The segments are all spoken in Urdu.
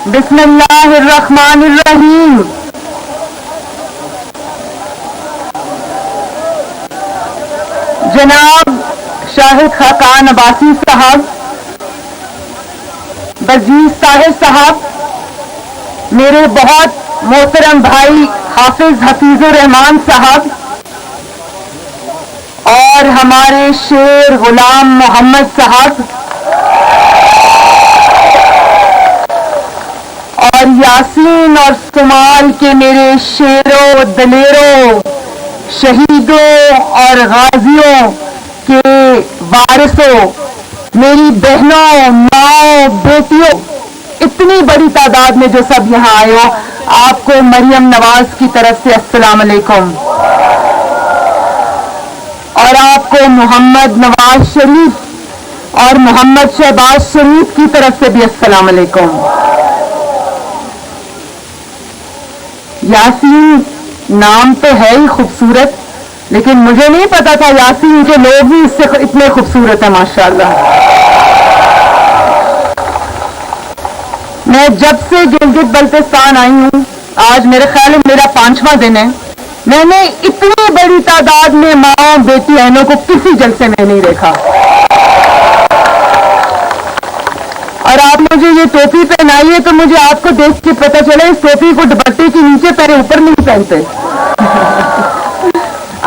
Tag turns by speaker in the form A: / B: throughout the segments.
A: بسم اللہ الرحمن الرحیم. جناب شاہد خاقان عباسی صاحب، وزیر طاہر صاحب، میرے بہت محترم بھائی حفیظ الرحمان صاحب، اور ہمارے شیر غلام محمد صاحب، اور یاسین اور سمال کے میرے شیروں دلیروں، شہیدوں اور غازیوں کے وارثوں، میری بہنوں، ماؤں، بیٹیوں، اتنی بڑی تعداد میں جو سب یہاں آئے ہو، آپ کو مریم نواز کی طرف سے السلام علیکم، اور آپ کو محمد نواز شریف اور محمد شہباز شریف کی طرف سے بھی السلام علیکم. یاسین نام تو ہے ہی خوبصورت، لیکن مجھے نہیں پتا تھا یاسین کے لوگ بھی اس سے اتنے خوبصورت ہیں ماشاءاللہ. میں جب سے گلگت بلتستان آئی ہوں، آج میرے خیال ہے میرا 5واں دن ہے، میں نے اتنی بڑی تعداد میں ماں بیٹی بہنوں کو کسی جلسے میں نہیں دیکھا. اور آپ مجھے یہ ٹوپی پہنائی ہے تو مجھے آپ کو دیکھ کے پتہ چلا اس ٹوپی کو دوپٹے کے نیچے پہنے، اوپر نہیں پہنتے.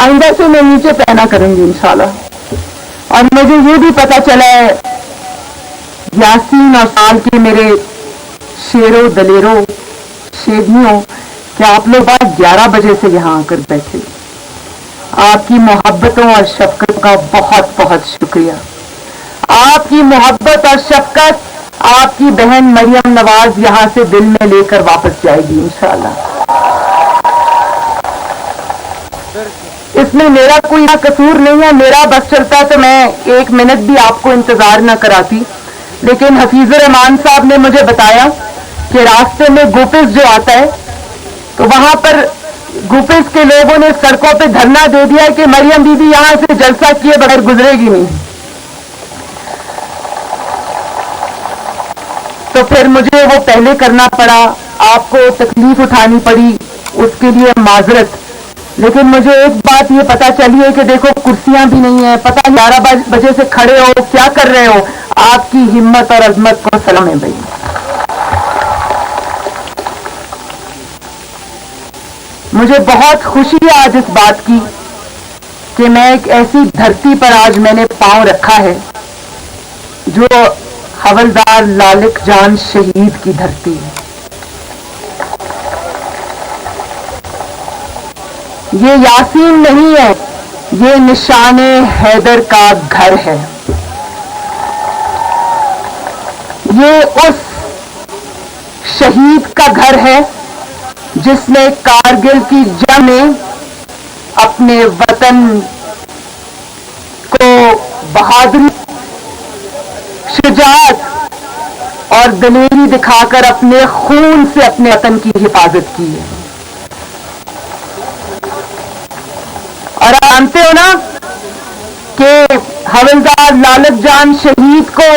A: آئندہ سے میں نیچے پہنا کروں گی انشاءاللہ. اور مجھے یہ بھی پتہ چلا ہے یاسین اور سال کے میرے شیروں دلیروں شیدیوں کہ آپ لوگ آج 11 بجے سے یہاں آ کر بیٹھے. آپ کی محبتوں اور شفقت کا بہت بہت شکریہ. آپ کی محبت اور شفقت آپ کی بہن مریم نواز یہاں سے دل میں لے کر واپس جائے گی انشاءاللہ. اس میں میرا کوئی قصور نہیں ہے، میرا بس چلتا تو میں 1 منٹ بھی آپ کو انتظار نہ کراتی، لیکن حفیظ الرحمان صاحب نے مجھے بتایا کہ راستے میں گوپس جو آتا ہے تو وہاں پر گوپس کے لوگوں نے سڑکوں پہ دھرنا دے دیا کہ مریم بی بی یہاں سے جلسہ کیے بغیر گزرے گی نہیں. تو پھر مجھے وہ پہلے کرنا پڑا، آپ کو تکلیف اٹھانی پڑی، اس کے لیے معذرت. لیکن مجھے ایک بات یہ پتا چلی ہے کہ دیکھو کرسیاں بھی نہیں ہیں، پتہ 11 بجے سے کھڑے ہو کیا کر رہے ہو. آپ کی ہمت اور عظمت کو سلام ہے بھائی. مجھے بہت خوشی ہے آج اس بات کی کہ میں ایک ایسی دھرتی پر آج میں نے پاؤں رکھا ہے جو حولدار لالک جان شہید کی دھرتی ہے. یہ یاسین نہیں ہے، یہ نشان حیدر کا گھر ہے. یہ اس شہید کا گھر ہے جس نے کارگل کی جنگ میں اپنے وطن کو بہادری، شجاعت اور دلیری دکھا کر اپنے خون سے اپنے وطن کی حفاظت کی ہے. اور آپ جانتے ہو نا کہ حولدار لالک جان شہید کو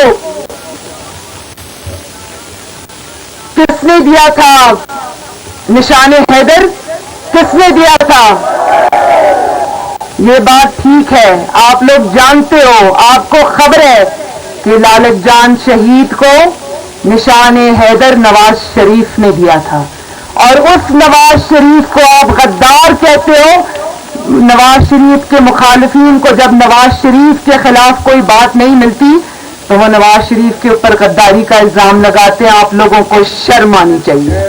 A: کس نے دیا تھا نشان حیدر؟ کس نے دیا تھا؟ یہ بات ٹھیک ہے، آپ لوگ جانتے ہو، آپ کو خبر ہے کہ لالک جان شہید کو نشان حیدر نواز شریف نے دیا تھا. اور اس نواز شریف کو آپ غدار کہتے ہو. نواز شریف کے مخالفین کو جب نواز شریف کے خلاف کوئی بات نہیں ملتی تو وہ نواز شریف کے اوپر غداری کا الزام لگاتے ہیں. آپ لوگوں کو شرم آنی چاہیے.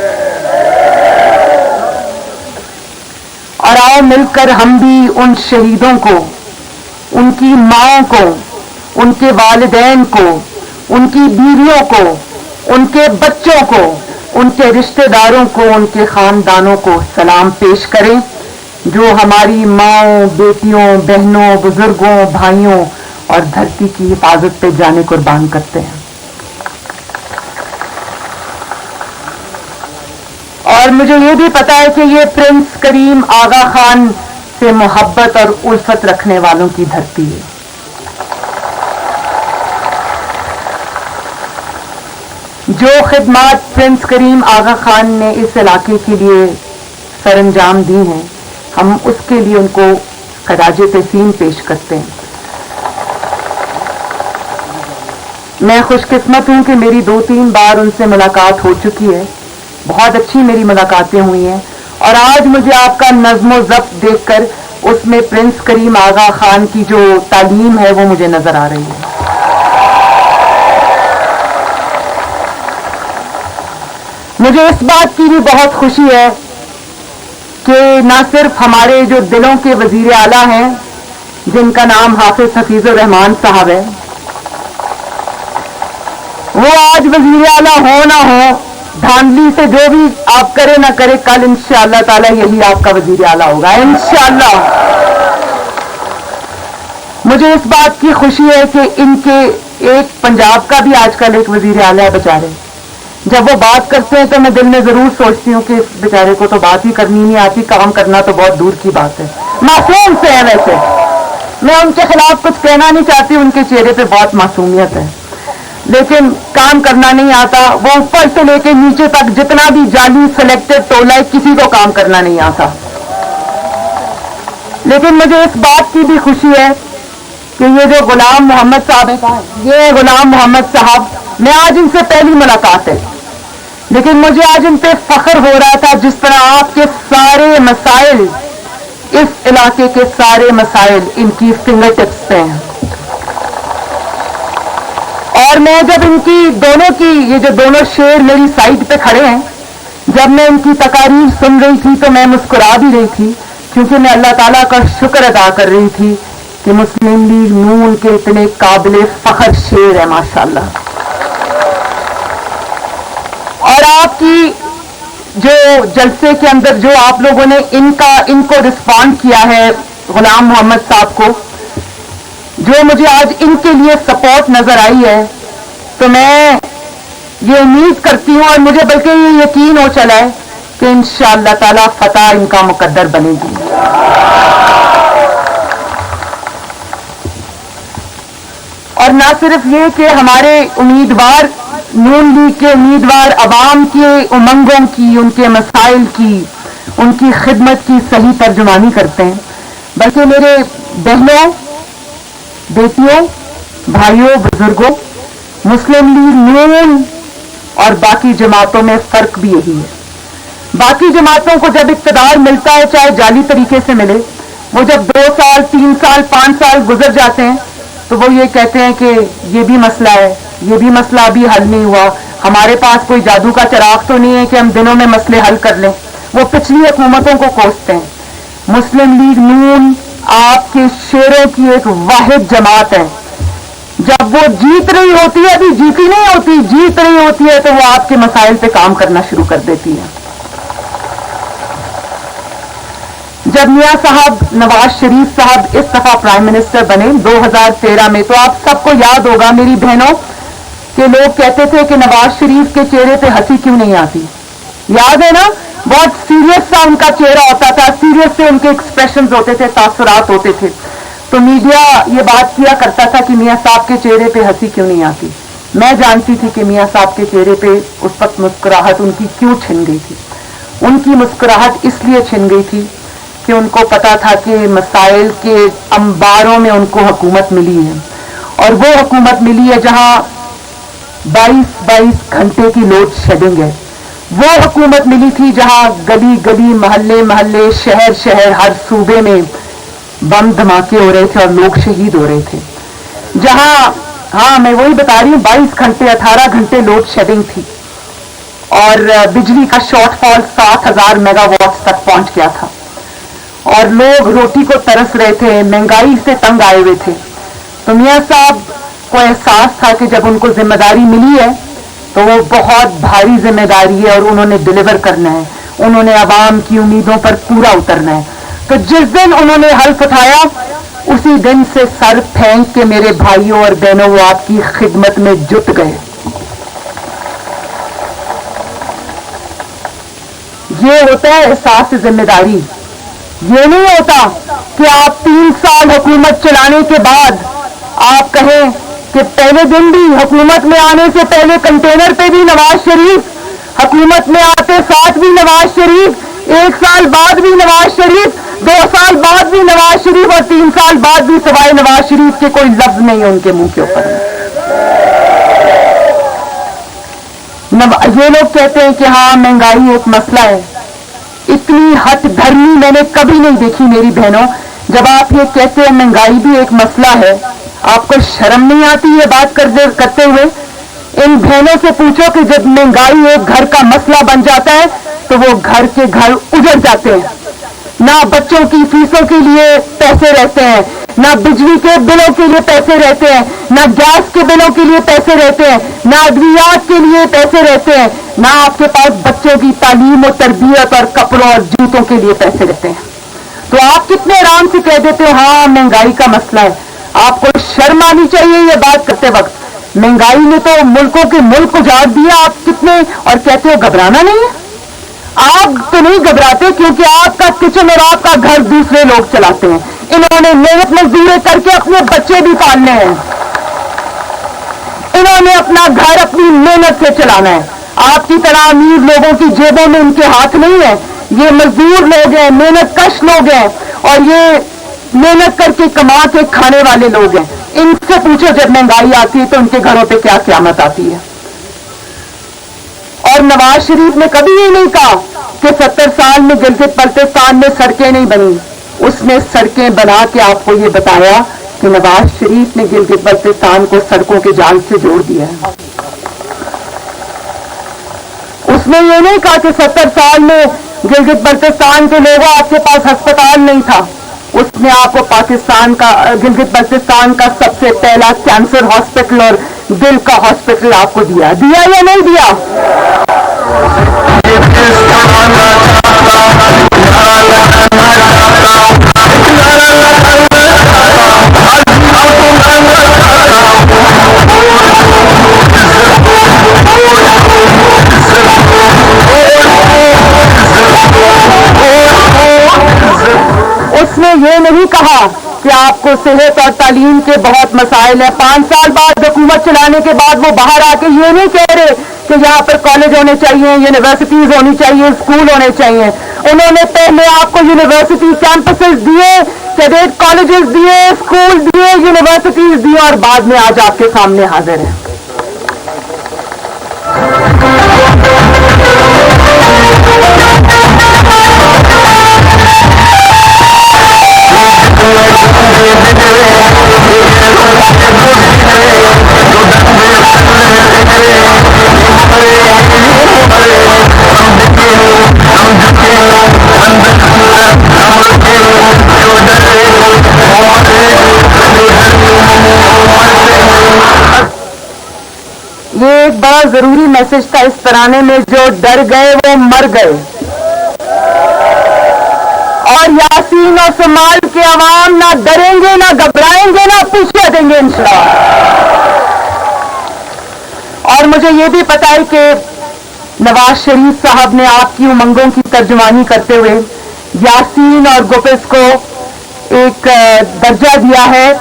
A: اور آؤ مل کر ہم بھی ان شہیدوں کو، ان کی ماؤں کو، ان کے والدین کو، ان کی بیویوں کو، ان کے بچوں کو، ان کے رشتہ داروں کو، ان کے خاندانوں کو سلام پیش کریں جو ہماری ماؤں، بیٹیوں، بہنوں، بزرگوں، بھائیوں اور دھرتی کی حفاظت پہ جانے قربان کرتے ہیں. اور مجھے یہ بھی پتا ہے کہ یہ پرنس کریم آغا خان سے محبت اور الفت رکھنے والوں کی دھرتی ہے. جو خدمات پرنس کریم آغا خان نے اس علاقے کے لیے سر انجام دی ہیں، ہم اس کے لیے ان کو خراج تحسین پیش کرتے ہیں۔ میں خوش قسمت ہوں کہ میری 2-3 بار ان سے ملاقات ہو چکی ہے، بہت اچھی میری ملاقاتیں ہوئی ہیں، اور آج مجھے آپ کا نظم و ضبط دیکھ کر اس میں پرنس کریم آغا خان کی جو تعلیم ہے وہ مجھے نظر آ رہی ہے۔ مجھے اس بات کی بھی بہت خوشی ہے کہ نہ صرف ہمارے جو دلوں کے وزیر اعلیٰ ہیں، جن کا نام حافظ حفیظ الرحمان صاحب ہے، وہ آج وزیر اعلیٰ ہو نہ ہو، دھاندلی سے جو بھی آپ کرے نہ کرے، کل انشاءاللہ تعالی یہی آپ کا وزیر اعلیٰ ہوگا انشاءاللہ۔ مجھے اس بات کی خوشی ہے کہ ان کے ایک پنجاب کا بھی آج کل ایک وزیر اعلیٰ ہے بیچارے، جب وہ بات کرتے ہیں تو میں دل میں ضرور سوچتی ہوں کہ اس بیچارے کو تو بات ہی کرنی نہیں آتی، کام کرنا تو بہت دور کی بات ہے۔ معصوم سے ہیں ویسے، میں ان کے خلاف کچھ کہنا نہیں چاہتی، ان کے چہرے پہ بہت معصومیت ہے، لیکن کام کرنا نہیں آتا۔ وہ اوپر سے لے کے نیچے تک جتنا بھی جعلی سلیکٹڈ ٹولہ ہے، کسی کو کام کرنا نہیں آتا۔ لیکن مجھے اس بات کی بھی خوشی ہے کہ یہ جو غلام محمد صاحب ہے، یہ غلام محمد صاحب، میں آج ان سے پہلی ملاقات ہے، لیکن مجھے آج ان پہ فخر ہو رہا تھا جس طرح آپ کے سارے مسائل، اس علاقے کے سارے مسائل ان کی فنگر ٹپس پہ ہیں۔ اور میں جب ان کی دونوں کی یہ جو دونوں شیر میری سائٹ پہ کھڑے ہیں، جب میں ان کی تقاریر سن رہی تھی تو میں مسکرا بھی رہی تھی، کیونکہ میں اللہ تعالیٰ کا شکر ادا کر رہی تھی کہ مسلم لیگ نون کے اتنے قابل فخر شیر ہے ماشاءاللہ۔ اور آپ کی جو جلسے کے اندر جو آپ لوگوں نے ان کو رسپانڈ کیا ہے غلام محمد صاحب کو، جو مجھے آج ان کے لیے سپورٹ نظر آئی ہے، تو میں یہ امید کرتی ہوں اور مجھے بلکہ یہ یقین ہو چلا ہے کہ انشاءاللہ تعالی فتح ان کا مقدر بنے گی۔ اور نہ صرف یہ کہ ہمارے امیدوار، نون لیگ کے امیدوار عوام کے امنگوں کی، ان کے مسائل کی، ان کی خدمت کی صحیح ترجمانی کرتے ہیں، بلکہ میرے بہنوں، بیٹیوں، بھائیوں، بزرگوں، مسلم لیگ نون اور باقی جماعتوں میں فرق بھی یہی ہے۔ باقی جماعتوں کو جب اقتدار ملتا ہے، چاہے جعلی طریقے سے ملے، وہ جب 2 سال 3 سال 5 سال گزر جاتے ہیں تو وہ یہ کہتے ہیں کہ یہ بھی مسئلہ ہے، یہ بھی مسئلہ ابھی حل نہیں ہوا، ہمارے پاس کوئی جادو کا چراغ تو نہیں ہے کہ ہم دنوں میں مسئلے حل کر لیں۔ وہ پچھلی حکومتوں کو کوستے ہیں۔ مسلم لیگ نون آپ کے شیروں کی ایک واحد جماعت ہے، جب وہ جیت رہی ہوتی ہے، ابھی جیتی نہیں ہوتی، جیت رہی ہوتی ہے تو وہ آپ کے مسائل پہ کام کرنا شروع کر دیتی ہے۔ جب میاں صاحب نواز شریف صاحب اس دفعہ پرائم منسٹر بنے 2013 میں، تو آپ سب کو یاد ہوگا میری بہنوں کہ لوگ کہتے تھے کہ نواز شریف کے چہرے پہ ہنسی کیوں نہیں آتی، یاد ہے نا؟ بہت سیریس سا ان کا چہرہ ہوتا تھا، سیریس سے ان کے ایکسپریشنز ہوتے تھے، تاثرات ہوتے تھے، تو میڈیا یہ بات کیا کرتا تھا کہ میاں صاحب کے چہرے پہ ہنسی کیوں نہیں آتی۔ میں جانتی تھی کہ میاں صاحب کے چہرے پہ اس وقت مسکراہٹ ان کی کیوں چھن گئی تھی۔ ان کی مسکراہٹ اس لیے چھن گئی تھی کہ ان کو پتا تھا کہ مسائل کے انباروں میں ان کو حکومت ملی ہے، اور وہ حکومت ملی ہے جہاں 22 گھنٹے کی لوڈ شیڈنگ ہے۔ وہ حکومت ملی تھی جہاں گلی گلی، محلے محلے، شہر شہر، ہر صوبے میں بم دھماکے ہو رہے تھے اور لوگ شہید ہو رہے تھے، جہاں ہاں میں وہی بتا رہی ہوں 22 گھنٹے 18 گھنٹے لوڈ شیڈنگ تھی، اور بجلی کا شارٹ فال 7000 میگا واٹس تک پہنچ گیا تھا، اور لوگ روٹی کو ترس رہے تھے، مہنگائی سے تنگ آئے ہوئے تھے۔ تو میاں صاحب کو احساس تھا کہ جب ان کو ذمہ داری ملی ہے تو وہ بہت بھاری ذمہ داری ہے اور انہوں نے ڈیلیور کرنا ہے، انہوں نے عوام کی امیدوں پر پورا اترنا ہے۔ تو جس دن انہوں نے حلف اٹھایا، اسی دن سے سر پھینک کے میرے بھائیوں اور بہنوں وہ آپ کی خدمت میں جٹ گئے۔ یہ ہوتا ہے احساس ذمہ داری۔ یہ نہیں ہوتا کہ آپ 3 سال حکومت چلانے کے بعد آپ کہیں کہ پہلے دن بھی حکومت میں آنے سے پہلے کنٹینر پہ بھی نواز شریف, حکومت میں آتے ساتھ بھی نواز شریف, 1 سال بعد بھی نواز شریف, 2 سال بعد بھی نواز شریف, اور 3 سال بعد بھی سوائے نواز شریف کے کوئی لفظ نہیں ہے ان کے منہ کے اوپر. یہ لوگ کہتے ہیں کہ ہاں مہنگائی ایک مسئلہ ہے. اتنی ہٹ دھرمی میں نے کبھی نہیں دیکھی میری بہنوں. جب آپ یہ کہتے ہیں مہنگائی بھی ایک مسئلہ ہے, آپ کو شرم نہیں آتی یہ بات کرتے ہوئے؟ ان بہنوں سے پوچھو کہ جب مہنگائی ایک گھر کا مسئلہ بن جاتا ہے تو وہ گھر کے گھر اجڑ جاتے ہیں. نہ بچوں کی فیسوں کے لیے پیسے رہتے ہیں, نہ بجلی کے بلوں کے لیے پیسے رہتے ہیں, نہ گیس کے بلوں کے لیے پیسے رہتے ہیں, نہ ادویات کے لیے پیسے رہتے ہیں, نہ آپ کے پاس بچوں کی تعلیم و تربیت اور کپڑوں اور جوتوں کے لیے پیسے رہتے ہیں. تو آپ کتنے آرام سے کہہ دیتے ہو ہاں مہنگائی کا مسئلہ ہے. آپ کو شرم آنی چاہیے یہ بات کرتے وقت. مہنگائی نے تو ملکوں کے ملک اجاڑ دیا. آپ کتنے اور کہتے ہو گھبرانا نہیں ہے. آپ تو نہیں گھبراتے کیونکہ آپ کا کچن اور آپ کا گھر دوسرے لوگ چلاتے ہیں. انہوں نے محنت مزدوری کر کے اپنے بچے بھی پالنے ہیں. انہوں نے اپنا گھر اپنی محنت سے چلانا ہے. آپ کی طرح امیر لوگوں کی جیبوں میں ان کے ہاتھ نہیں ہے. یہ مزدور لوگ ہیں, محنت کش لوگ ہیں, اور یہ محنت کر کے کما کے کھانے والے لوگ ہیں. ان سے پوچھو جب مہنگائی آتی ہے تو ان کے گھروں پہ کیا قیامت آتی ہے. اور نواز شریف نے کبھی یہ نہیں کہا کہ 70 سال میں گلگت بلتستان میں سڑکیں نہیں بنی. اس نے سڑکیں بنا کے آپ کو یہ بتایا کہ نواز شریف نے گلگت بلتستان کو سڑکوں کے جال سے جوڑ دیا ہے. اس نے یہ نہیں کہا کہ 70 سال میں گلگت بلتستان کے لوگوں آپ کے پاس ہسپتال نہیں تھا. اس نے آپ کو پاکستان کا گلگت بلتستان کا سب سے پہلا کینسر ہاسپٹل اور دل کا ہاسپٹل آپ کو دیا یا نہیں دیا؟ اس نے یہ نہیں کہا کہ آپ کو صحت اور تعلیم کے بہت مسائل ہیں. 5 سال بعد حکومت چلانے کے بعد وہ باہر آ کے یہ نہیں کہہ رہے کہ یہاں پر کالج ہونے چاہیے, یونیورسٹیز ہونی چاہیے, اسکول ہونے چاہیے. انہوں نے پہلے آپ کو یونیورسٹی کیمپسز دیے, کیڈٹ کالجز دیے, اسکول دیے, یونیورسٹیز دیے, اور بعد میں آج آپ کے سامنے حاضر ہیں. یہ ایک بڑا ضروری میسج تھا اس ترانے میں, جو ڈر گئے وہ مر گئے. اور یاسین اور شمال کے عوام نہ ڈریں گے, نہ گھبرائیں گے, نہ پیچھے دیں گے انشاءاللہ. اور مجھے یہ بھی پتا ہے کہ نواز شریف صاحب نے آپ کی امنگوں کی ترجمانی کرتے ہوئے یاسین اور گوپس کو ایک درجہ دیا ہے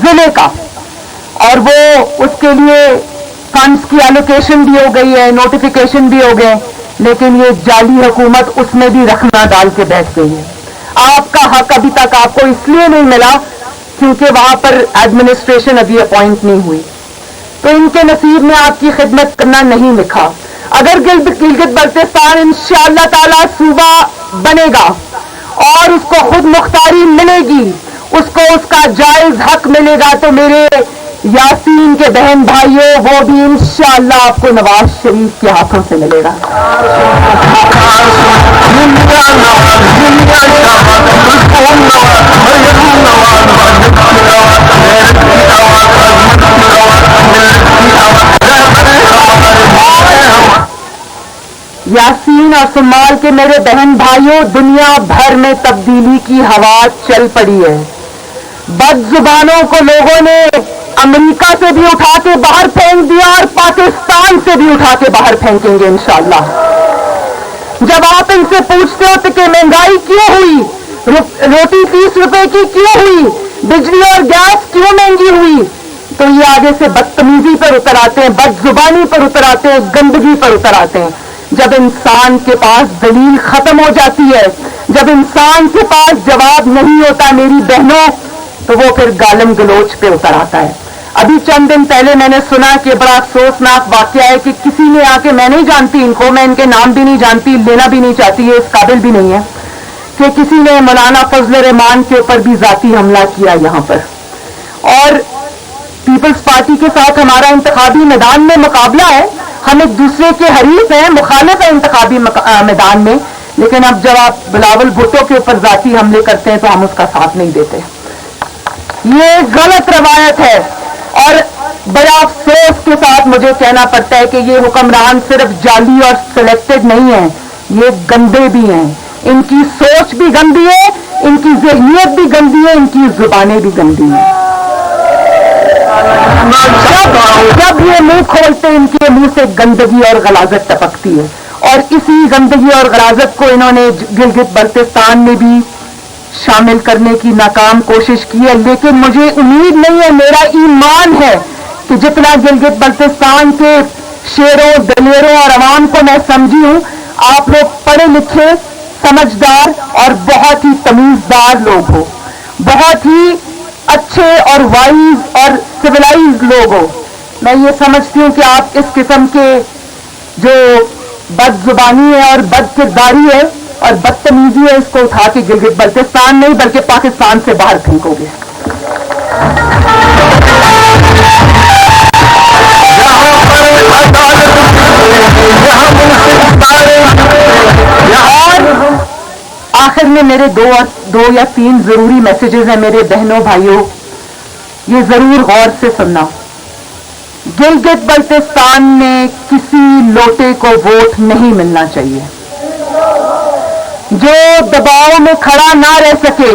A: ضلع کا, اور وہ اس کے لیے فنڈز کی ایلوکیشن بھی ہو گئی ہے, نوٹیفیکیشن بھی ہو گئے, لیکن یہ جعلی حکومت اس میں بھی رکھنا ڈال کے بیٹھ گئی ہے. آپ کا حق ابھی تک آپ کو اس لیے نہیں ملا کیونکہ وہاں پر ایڈمنسٹریشن ابھی اپوائنٹ نہیں ہوئی, تو ان کے نصیب میں آپ کی خدمت کرنا نہیں لکھا. اگر گلگت بلتستان انشاءاللہ تعالی صوبہ بنے گا اور اس کو خود مختاری ملے گی, اس کو اس کا جائز حق ملے گا, تو میرے یاسین کے بہن بھائیوں وہ بھی انشاءاللہ آپ کو نواز شریف کے ہاتھوں سے ملے گا. یاسین اور شمال کے میرے بہن بھائیوں, دنیا بھر میں تبدیلی کی ہوا چل پڑی ہے. بد زبانوں کو لوگوں نے امریکہ سے بھی اٹھا کے باہر پھینک دیا اور پاکستان سے بھی اٹھا کے باہر پھینکیں گے انشاءاللہ. جب آپ ان سے پوچھتے ہو کہ مہنگائی کیوں ہوئی, روٹی 30 روپے کی کیوں ہوئی, بجلی اور گیس کیوں مہنگی ہوئی, تو یہ آگے سے بدتمیزی پر اتر آتے ہیں, بد زبانی پر اتر آتے ہیں, گندگی پر اتر آتے ہیں. جب انسان کے پاس دلیل ختم ہو جاتی ہے, جب انسان کے پاس جواب نہیں ہوتا میری بہنوں, تو وہ پھر گالم گلوچ پہ اتر آتا ہے. ابھی چند دن پہلے میں نے سنا کہ بڑا افسوسناک واقعہ ہے کہ کسی نے آ کے, میں نہیں جانتی ان کو, میں ان کے نام بھی نہیں جانتی, لینا بھی نہیں چاہتی, ہے اس قابل بھی نہیں ہے, کہ کسی نے مولانا فضل الرحمان کے اوپر بھی ذاتی حملہ کیا یہاں پر. اور پیپلز پارٹی کے ساتھ ہمارا انتخابی میدان میں مقابلہ ہے, ہم ایک دوسرے کے حریف ہیں, مخالف ہیں انتخابی میدان میں, لیکن اب جب آپ بلاول بھٹو کے اوپر ذاتی حملے کرتے ہیں تو ہم اس کا ساتھ نہیں دیتے. یہ غلط روایت ہے, اور بڑا افسوس کے ساتھ مجھے کہنا پڑتا ہے کہ یہ حکمران صرف جعلی اور سلیکٹڈ نہیں ہیں, یہ گندے بھی ہیں. ان کی سوچ بھی گندی ہے, ان کی ذہنیت بھی گندی ہے, ان کی زبانیں بھی گندی ہیں. جب یہ منہ کھولتے ان کے منہ سے گندگی اور غلاظت ٹپکتی ہے, اور اسی گندگی اور غلاظت کو انہوں نے گلگت بلتستان میں بھی شامل کرنے کی ناکام کوشش کی ہے. لیکن مجھے امید نہیں ہے, میرا ایمان ہے کہ جتنا گلگت بلتستان کے شیروں, دلیروں اور عوام کو میں سمجھی ہوں, آپ لوگ پڑھے لکھے, سمجھدار اور بہت ہی تمیزدار لوگ ہو, بہت ہی اچھے اور وائز اور سویلائز لوگ ہو. میں یہ سمجھتی ہوں کہ آپ اس قسم کے جو بد زبانی ہے اور بد کرداری ہے اور بدتمیزی ہے, اس کو اٹھا کے گلگت بلتستان نہیں بلکہ پاکستان سے باہر پھینکو گے. اور آخر میں میرے دو یا تین ضروری میسیجز ہیں میرے بہنوں بھائیوں, یہ ضرور غور سے سننا. گلگت بلتستان میں کسی لوٹے کو ووٹ نہیں ملنا چاہیے. جو دباؤ میں کھڑا نہ رہ سکے,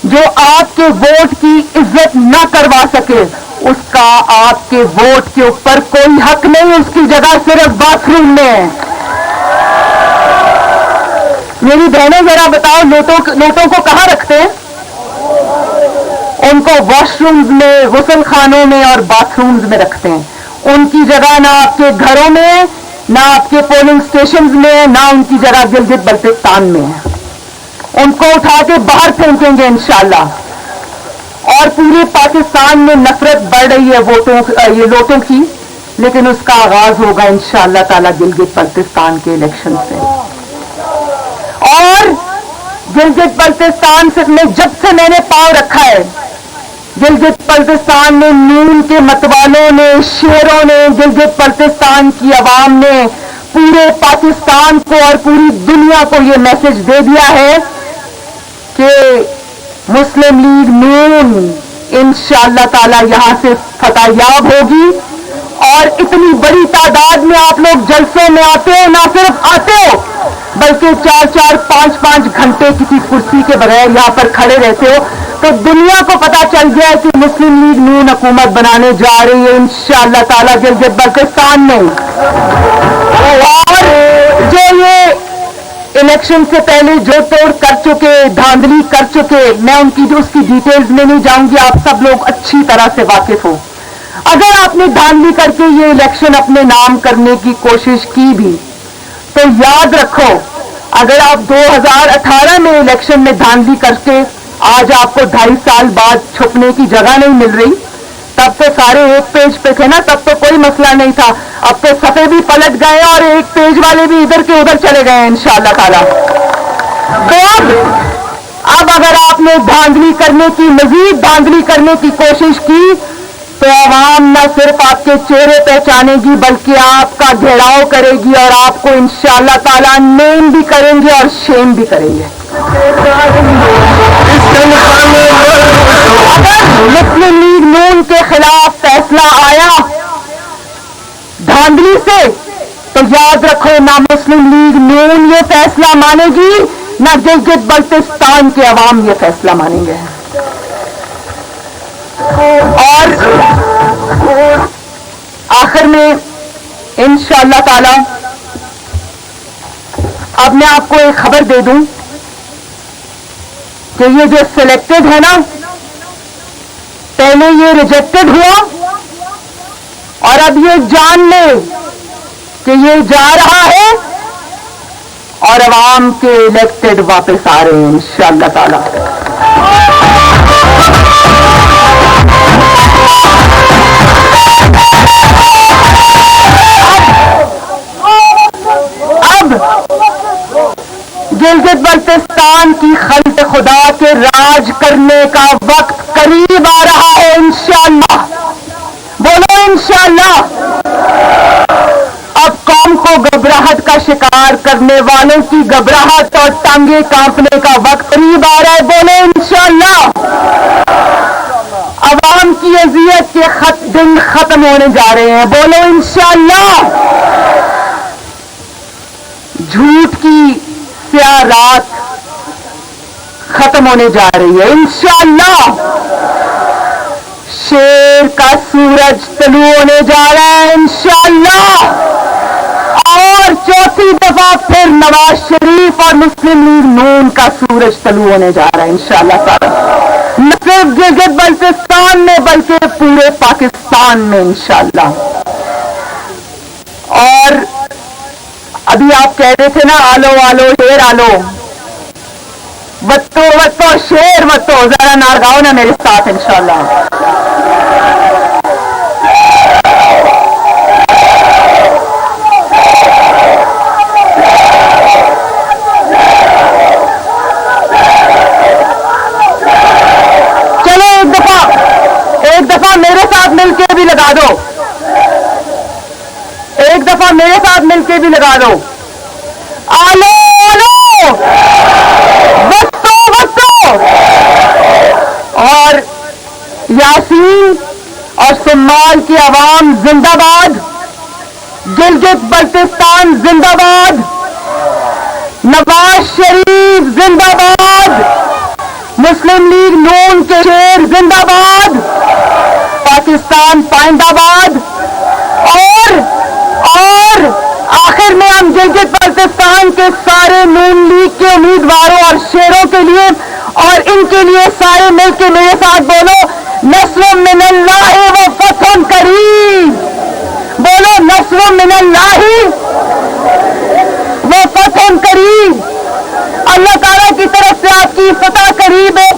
A: جو آپ کے ووٹ کی عزت نہ کروا سکے, اس کا آپ کے ووٹ کے اوپر کوئی حق نہیں, اس کی جگہ صرف باتھ روم میں ہے. میری بہنیں ذرا بتاؤ, لوٹوں کو کہاں رکھتے ہیں؟ ان کو واش رومز میں, غسل خانوں میں اور باتھ رومز میں رکھتے ہیں. ان کی جگہ نہ آپ کے گھروں میں, نہ آپ کے پولنگ سٹیشنز میں, نہ ان کی جگہ گلگت بلتستان میں ہے. ان کو اٹھا کے باہر پھینکیں گے انشاءاللہ. اور پورے پاکستان میں نفرت بڑھ رہی ہے یہ لوٹوں کی, لیکن اس کا آغاز ہوگا انشاءاللہ تعالی گلگت بلتستان کے الیکشن سے. اور گلگت بلتستان میں جب سے میں نے پاؤں رکھا ہے, گلگت بلتستان میں نون کے متوالوں نے, شیروں نے, گلگت بلتستان کی عوام نے پورے پاکستان کو اور پوری دنیا کو یہ میسج دے دیا ہے کہ مسلم لیگ نون انشاءاللہ تعالی یہاں سے فتح یاب ہوگی. اور اتنی بڑی تعداد میں آپ لوگ جلسوں میں آتے ہو, نہ صرف آتے ہو بلکہ 4-4, 5-5 گھنٹے کسی کرسی کے بغیر یہاں پر کھڑے رہتے ہو, تو دنیا کو پتا چل گیا ہے کہ مسلم لیگ نون حکومت بنانے جا رہی ہے انشاءاللہ تعالی گلگت بلتستان میں. اور جو یہ الیکشن سے پہلے جو توڑ کر چکے, دھاندلی کر چکے, میں اس کی ڈیٹیلز میں نہیں جاؤں گی, آپ سب لوگ اچھی طرح سے واقف ہو. اگر آپ نے دھاندلی کر کے یہ الیکشن اپنے نام کرنے کی کوشش کی بھی, تو یاد رکھو, اگر آپ 2018 میں الیکشن میں دھاندلی کر کے آج آپ کو 2.5 سال بعد چھپنے کی جگہ نہیں مل رہی, تب تو سارے ایک پیج پہ تھے نا, تب تو کوئی مسئلہ نہیں تھا. اب تو صفحے بھی پلٹ گئے اور ایک پیج والے بھی ادھر کے ادھر چلے گئے انشاءاللہ تعالی. تو اب اگر آپ نے دھاندلی کرنے کی, مزید دھاندلی کرنے کی کوشش کی, تو عوام نہ صرف آپ کے چہرے پہچانے گی بلکہ آپ کا گھیراؤ کرے گی, اور آپ کو انشاءاللہ تعالی نیم بھی کریں گے اور شیم بھی کریں گے. اگر مسلم لیگ نون کے خلاف فیصلہ آیا دھاندلی سے, تو یاد رکھو نہ مسلم لیگ نون یہ فیصلہ مانے گی, نہ گلگت بلتستان کے عوام یہ فیصلہ مانیں گے. اور آخر میں انشاءاللہ تعالی اب میں آپ کو ایک خبر دے دوں کہ یہ جو سلیکٹڈ ہے نا, پہلے یہ ریجیکٹڈ ہوا اور اب یہ جان لے کہ یہ جا رہا ہے اور عوام کے الیکٹڈ واپس آ رہے ہیں انشاءاللہ تعالی. اب گلگت بلتستان کی خلق خدا کے راج کرنے کا وقت قریب آ رہا ہے انشاءاللہ. بولو انشاءاللہ. اب قوم کو گھبراہٹ کا شکار کرنے والوں کی گھبراہٹ اور ٹانگیں کانپنے کا وقت قریب آ رہا ہے. بولو انشاءاللہ. عوام کی اذیت کے دن ختم ہونے جا رہے ہیں. بولو انشاءاللہ. جھوٹ کی سیاہ رات ختم ہونے جا رہی ہے انشاءاللہ. شیر کا سورج طلوع ہونے جا رہا ہے انشاءاللہ. اور چوتھی دفعہ پھر نواز شریف اور مسلم لیگ نون کا سورج طلوع ہونے جا رہا ہے انشاءاللہ تعالی. نہ صرف گلگت بلتستان میں بلکہ پورے پاکستان میں انشاءاللہ. اور ابھی آپ کہہ رہے تھے نا آلو آلو شیر آلو وتو وتو شیر وتو. ذرا نارگاؤ نا میرے ساتھ انشاءاللہ. چلو ایک دفعہ میرے ساتھ مل کے بھی لگا دو. ایک دفعہ میرے ساتھ مل کے بھی لگا دو. آلو آلو وتو وتو. اور یاسین اور سمال کی عوام زندہ باد. گلگت بلتستان زندہ باد. نواز شریف زندہ باد. مسلم لیگ نون کے شیر زندہ باد. پاکستان پائندہ باد. اور آخر میں ہم گلگت بلتستان کے سارے نون لیگ کے امیدواروں اور شیروں کے لیے اور ان کے لیے سارے مل کے میرے ساتھ بولو نصر من اللہ و فتح قریب. بولو نصر من اللہ و فتح قریب. اللہ تعالیٰ کی طرف سے آپ کی فتح قریب ہے.